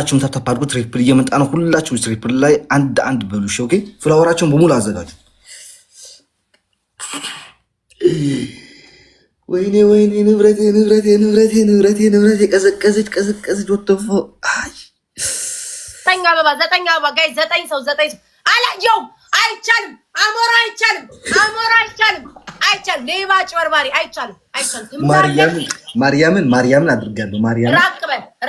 ሁላችሁም ታፕ አድርጉ። ትሪፕል እየመጣ ነው። ሁላችሁም ትሪፕል ላይ አንድ በሉ። እሺ ኦኬ። ፍላወራቸውን በሙሉ አዘጋጁ። ወይኔ ንብረቴ ቀዘቀዘች ወጥቶ አይ ዘጠኝ አበባ ጋይ ዘጠኝ ሰው አላየውም። አይቻልም። አሞራ አይቻልም። ሌባ ጭበርባሪ አይቻልም። ማርያምን አድርጋለሁ።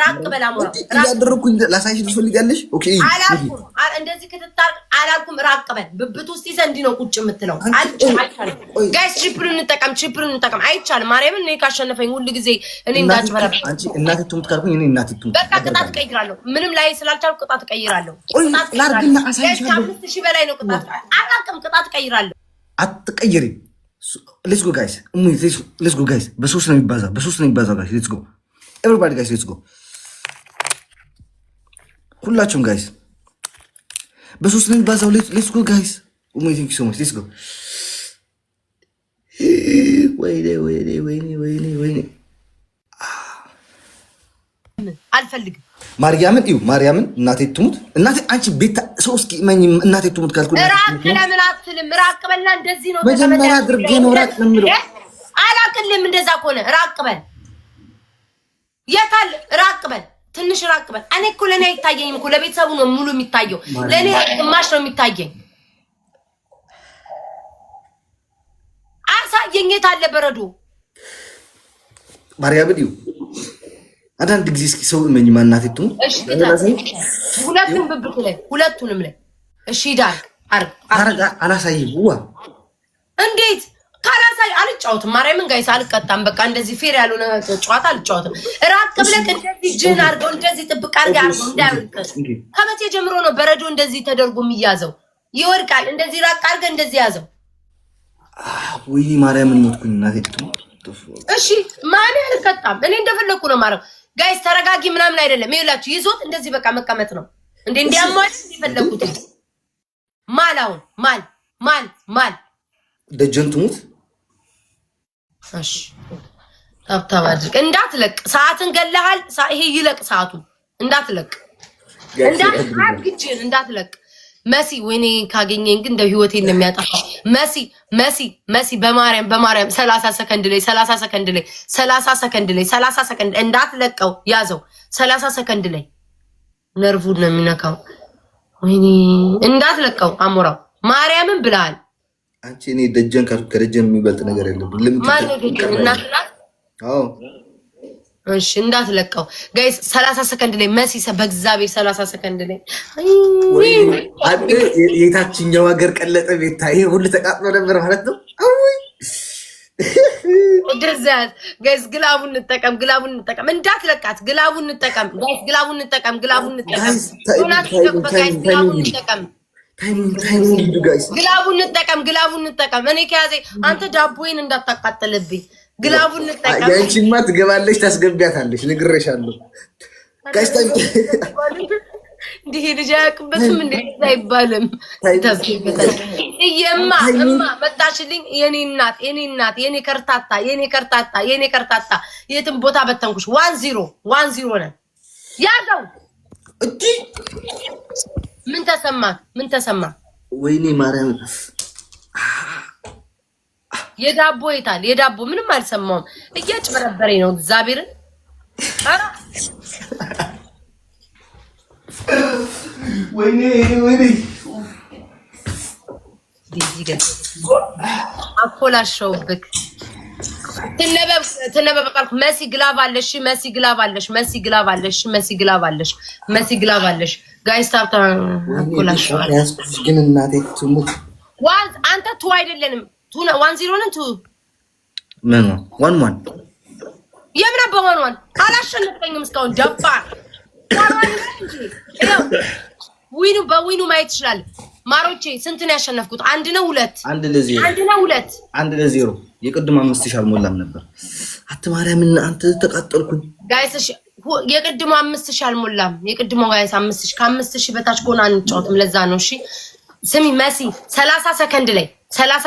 ራቅ በል አሞራ ያደረኩኝ ላሳይሽ ትፈልጋለሽ? ኦኬ አላልኩም። እንደዚህ ክትታር አላልኩም። ራቅ በል ብብት ውስጥ ይዘህ እንዲህ ነው ቁጭ የምትለው። አይቻልም። ጋይስ ትሪፕሉን እንጠቀም። አይቻልም። ማርያምን እኔ ካሸነፈኝ ሁሉ ጊዜ እኔ እንዳጭበረብ አንቺ እናቴ ትሙት ካልኩኝ እኔ እናቴ ትሙት በቃ ቅጣት እቀይራለሁ። ምንም ላይ ስላልቻልኩ ቅጣት እቀይራለሁ። ላርግና አሳይሽ። 5000 በላይ ነው ቅጣት። አላውቅም። ቅጣት እቀይራለሁ። አትቀይሪም። ሌትስ ጎ ጋይስ ሌትስ ጎ ጋይስ። በሶስት ነው የሚባዛው ጋይስ። ሌትስ ጎ ኤቨሪባዲ ጋይስ ሌትስ ጎ። ሁላችሁም ጋይስ በሶስት ነው የሚባዛው። ሌትስ ጎ ጋይስ። ቴንክ ዩ ሶ ማች ሌትስ ጎ። ወይኔ አልፈልግም። ማርያምን እናቴ ትሙት። እናቴ አንቺ ቤታ ሰው እስኪ ማኝ እናቴ ትሙት ካልኩ ራቅ ለምን አትልም? ራቅ በልና እንደዚህ ነው መጀመሪያ አድርጌ ነው ራቅ ነው የምለው። አላቅልም። እንደዛ ከሆነ ራቅ በል። የታል? ራቅ በል፣ ትንሽ ራቅ በል። እኔ እኮ ለኔ አይታየኝም እኮ ለቤተሰቡ ነው ሙሉ የሚታየው። ለኔ ግማሽ ነው የሚታየኝ። አሳየኝ። የታለ በረዶ? ማርያምን አንዳንድ ጊዜ እስኪ ሰው እመኝ ማናት ይቱ እሺ ሁለቱንም ላይ እሺ ዳር አረጋ አላሳይም። ዋ እንዴት ካላሳይ አልጫወትም። ማርያምን ጋይስ አልቀጣም። በቃ እንደዚህ ፌር ያልሆነ ጨዋታ አልጫወትም። ራቅ ብለህ እንደዚህ ጅን አድርገው እንደዚህ ጥብቅ አድርገው እንዳያልቅ። ከመቼ ጀምሮ ነው በረዶ እንደዚህ ተደርጎ የሚያዘው? ይወድቃል። እንደዚህ ራቅ አድርገህ እንደዚህ ያዘው። ወይ ማርያምን ሞትኩኝ እናቴ ትቱ። እሺ ማን አልቀጣም። እኔ እንደፈለኩ ነው ማረው። ጋይስ ተረጋጊ ምናምን አይደለም። ይኸውላችሁ ይዞት እንደዚህ በቃ መቀመጥ ነው እንዴ? እንዲያማል ይፈልጉት ማላውን ማል ደጀን ትሙት። እሺ ታብታብ አድርግ። እንዳትለቅ። ሰዓትን ገለሃል። ይሄ ይለቅ። ሰዓቱ እንዳትለቅ። እንዳትለቅ። መሲ ወይኔ ካገኘኝ ግን እንደ ህይወቴን ነው የሚያጠፋ። መሲ በማርያም 30 ሰከንድ ላይ 30 ሰከንድ እንዳትለቀው። ያዘው 30 ሰከንድ ላይ ነርቡን ነው የሚነካው። ወይኔ እንዳትለቀው አሞራው። ማርያምን ብለሃል አንቺ። እኔ ደጀን ከደጀን የሚበልጥ ነገር የለም። ማን ነው ደጀን? እናትናት። አዎ እሺ እንዳትለቀው ጋይስ። 30 ሰከንድ ላይ መሲ በእግዚአብሔር 30 ሰከንድ ላይ አንዴ የታችኛው ሀገር ቀለጠ። ቤታ ይሄ ሁሉ ተቃጥሎ ነበር ማለት ነው። እንደዛ ጋይስ ግላቡን እንጠቀም። እንዳትለቃት። ግላቡን እንጠቀም ጋይስ። ግላቡን እንጠቀም። ግላቡን እንጠቀም። እኔ ከያዘ አንተ ዳቦዬን እንዳታቃጥልብኝ። ግላቡን እንጠቀም። ያንቺማ ትገባለች፣ ታስገቢያታለች። ንግሬሻለሁ ጋይስ። እንዲህ ልጅ አያውቅበትም። እንደዛ አይባልም። እማ መጣችልኝ። የኔ እናት የኔ ከርታታ የትም ቦታ በተንኩሽ። 1-0 ነን። ያዘው እጂ ምን ተሰማ? ወይኔ ማርያም። የዳቦ የታል? የዳቦ ምንም አልሰማውም። እያጭበረበረኝ ነው እግዚአብሔርን። ኧረ ወይኔ አኮላሸውብክ። ትነበብ ቃልኩ። መሲ ግላብ አለሽ። ጋይስ ታብታ አኮላሸዋል። ግን እናቴ ትሙት። አንተ ቱ አይደለንም 1-0 ነን። ምን 1-1 የምን በሆነን አላሸነፈኝም እስካሁን። ደፋ በዊኑ ማየት ይችላል። ማሮቼ ስንት ነው ያሸነፍኩት? 1 ነው 2? 1 ለ0። የቅድም 5000 አልሞላም ነበር። አትማርያምና አንተ ተቃጠልኩኝ ጋይስ። እሺ የቅድሙ 5000 አልሞላም። የቅድሙ ጋይስ 5000 ከ5000 በታች ከሆነ አንጫወትም። ለዛ ነው። እሺ ስሚ መሲ 30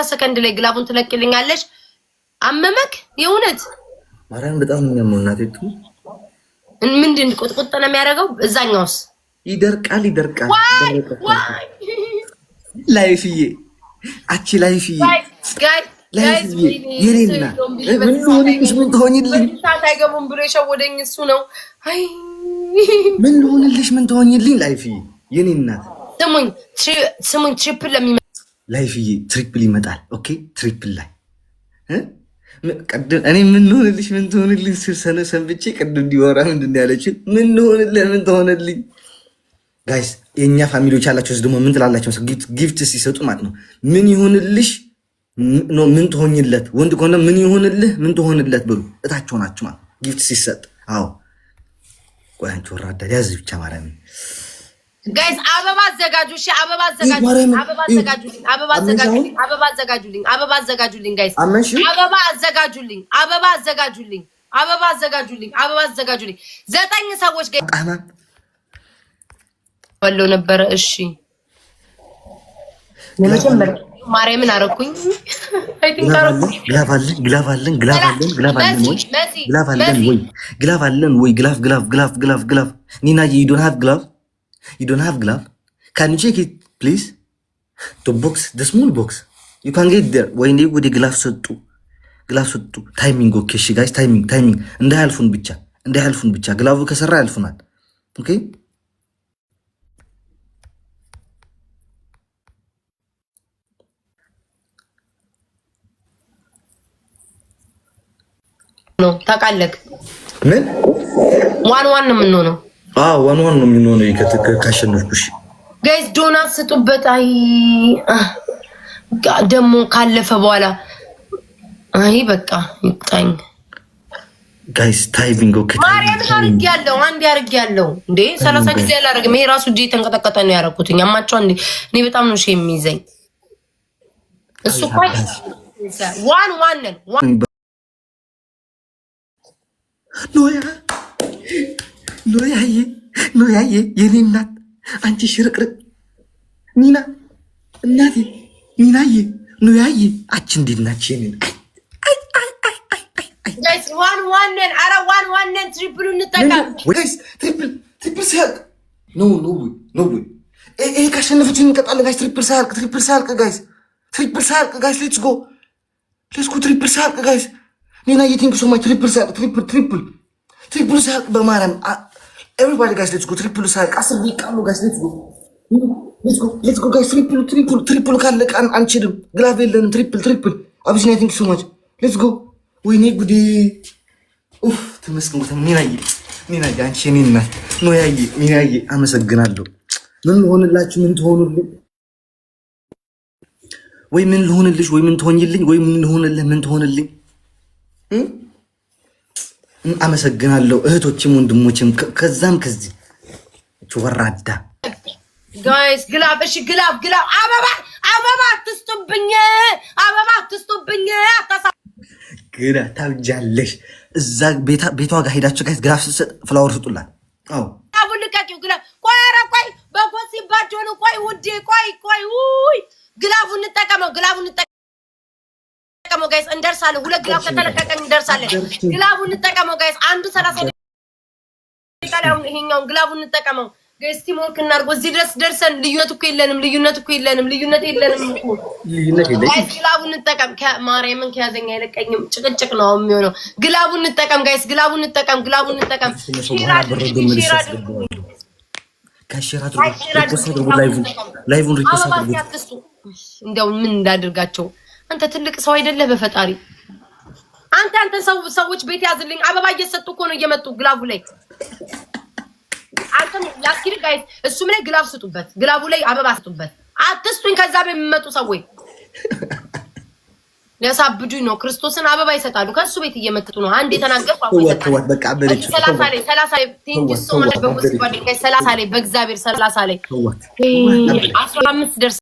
ሰከንድ ላይ ግላቡን ትለቅልኛለሽ። አመመክ የእውነት ማርያም በጣም ነው የሚያመው እናቴ። ምንድን ቁጥቁጥ ነው የሚያደርገው? እዛኛውስ ይደርቃል። ላይፍዬ አቺ ላይፍዬ የኔና ምን ልሆንልሽ? ምን ትሆኝልኝ? አይገቡም ብሎ የሸወደኝ እሱ ነው። ምን ልሆንልሽ? ምን ትሆኝልኝ? ላይፍዬ የኔና ስሙኝ ትሪፕል ለሚመ ላይፍዬ ትሪፕል ይመጣል። ኦኬ ትሪፕል ላይ እኔ ምን ልሆንልሽ? ምን ትሆንልኝ? ሰንብቼ ቅድም እንዲወራ ምንድን ያለችን ምን ልሆንልህ? ምን ትሆንልኝ? ጋይስ የእኛ ፋሚሊዎች ያላቸው ደግሞ ምን ትላላቸው? ጊፍት ሲሰጡ ማለት ነው ምን ይሆንልሽ ምን ትሆኝለት? ወንድ ከሆነ ምን ይሆንልህ? ምን ትሆንለት ብሉ እታቸው ናቸው ማለት ጊፍት ሲሰጥ። አዎ ቆይ አንቺ ወራዳ ያዝ ብቻ ማርያም ጋይስ አበባ አዘጋጁ። እሺ አበባ አዘጋጁልኝ። አበባ አዘጋጁልኝ። አበባ አዘጋጁልኝ። አበባ አዘጋጁልኝ። አበባ አዘጋጁልኝ። ጋይስ አበባ አዘጋጁልኝ። አበባ አዘጋጁልኝ። አበባ አዘጋጁልኝ። አበባ አዘጋጁልኝ። 9 ሰዎች ጋይስ ወለው ነበር። እሺ ለመጀመሪያ ማርያምን አረኩኝ። አይ ቲንክ አረኩኝ። ግላፍ አለን ወይ ኒና you don't have glove can you check it please the box the small box you can get there ወይ ወደ ግላፍ ሰጡ ታይሚንግ ኦኬ እሺ ጋይስ ታይሚንግ እንዳያልፉን ብቻ ግላፉ ከሰራ ያልፉናል ኦኬ ነው ታውቃለህ ምን ዋን ነው የምንሆነው ዋን ነው የምንሆነው ካሸነፍኩሽ ጋይስ ዶናት ስጡበት አይ ደግሞ ካለፈ በኋላ አይ በቃ ይጣኝ ጋይስ ታይሚንግ ኦኬ ማርያም አርግ ያለው እንዴ 30 ጊዜ ያላረግም ይሄ ራሱ እጄ ተንቀጠቀጠ ነው ያረኩትኝ አማቸው እንዴ እኔ በጣም ነው የሚይዘኝ እሱ ቆይ ዋን ነን ኖያዬ የኔ እናት አንቺ ሽርቅርቅ ኒና እናቴ ኒናዬ ኖያዬ አቺ እንዴት ናች የኔ ጋይስ ዋን ነን ትሪፕል እንጠቀም ጋይስ ትሪፕል ሲያልቅ ኖ ይሄ ካሸነፈችን እንቀጣለን ጋይስ ትሪፕል ሲያልቅ ጋይስ ሌትስ ጎ ትሪፕል ሲያልቅ ጋይስ ኒናዬ ቲንክ ሶ ማች ትሪፕል ሲያልቅ በማርያም ኤቨሪባዲ ጋይስ ሌትስ ጎ ትሪፕል ሲያልቅ 10 ደቂቃ ነው ጋይስ ሌትስ ጎ ጋይስ ትሪፕል ካለቀ አንችልም ግላቭ የለንም ትሪፕል አቢሲኒያ ቲንክ ሶ ማች ሌትስ ጎ ወይኔ ጉዴ ኡፍ ተመስገን ኒናዬ አንቺ የኔ እናት ኒናዬ አመሰግናለሁ ምን ልሆንላችሁ ምን ትሆኑልኝ ወይ ምን ልሆንልሽ ወይ ምን ትሆኝልኝ ወይ ምን ልሆንልህ ምን ትሆንልኝ አመሰግናለሁ እህቶችም ወንድሞችም ከዛም ከዚህ ወራዳ ጋይስ ግላብ እሺ ግላብ አበባ አትስጡብኝ ግራ ታውጃለሽ እዛ ቤቷ ጋር ሄዳችሁ ጋይስ ግላፍ ስትሰጥ ፍላወር ስጡላት አዎ አቡን ልቀቂው ግላብ ቆይ በጎሲ ባጆን ቆይ ውዴ ቆይ ውይ ግላቡን እንጠቀመው ጋይስ እንደርሳለን ሁለት ግላብ ከተለቀቀን እንደርሳለን ግላቡን እንጠቀመው ጋይስ አንዱ 30 ደቂቃ ይሄኛውን ግላቡን እንጠቀመው ጋይስ ቲሞርክ እናርጎ እዚህ ድረስ ደርሰን ልዩነት እኮ የለንም ጋይስ ግላቡን እንጠቀም ከማርያምን ከያዘኛ አይለቀኝም ጭቅጭቅ ነው የሚሆነው ግላቡን እንጠቀም ጋይስ ግላቡን እንጠቀም ካሽራቱ ላይቭን ሪፖስት አድርጉ እንደው ምን እንዳደርጋቸው አንተ ትልቅ ሰው አይደለህ በፈጣሪ አንተ ሰዎች ቤት ያዝልኝ አበባ እየሰጡ እኮ ነው እየመጡ ግላቡ ላይ አንተ ላስኪር ጋይስ እሱም ላይ ግላብ ስጡበት ግላቡ ላይ አበባ ስጡበት አትስጡኝ ከዛ በሚመጡ ሰዎች ያሳብዱኝ ነው ክርስቶስን አበባ ይሰጣሉ ከሱ ቤት እየመጡ ነው አንድ የተናገርኩ ወጥ በቃ በለች 30 ላይ ቴንኪ ሶ ማች በውስጥ ጓደኛዬ 30 ላይ በእግዚአብሔር 30 ላይ 15 ደርስ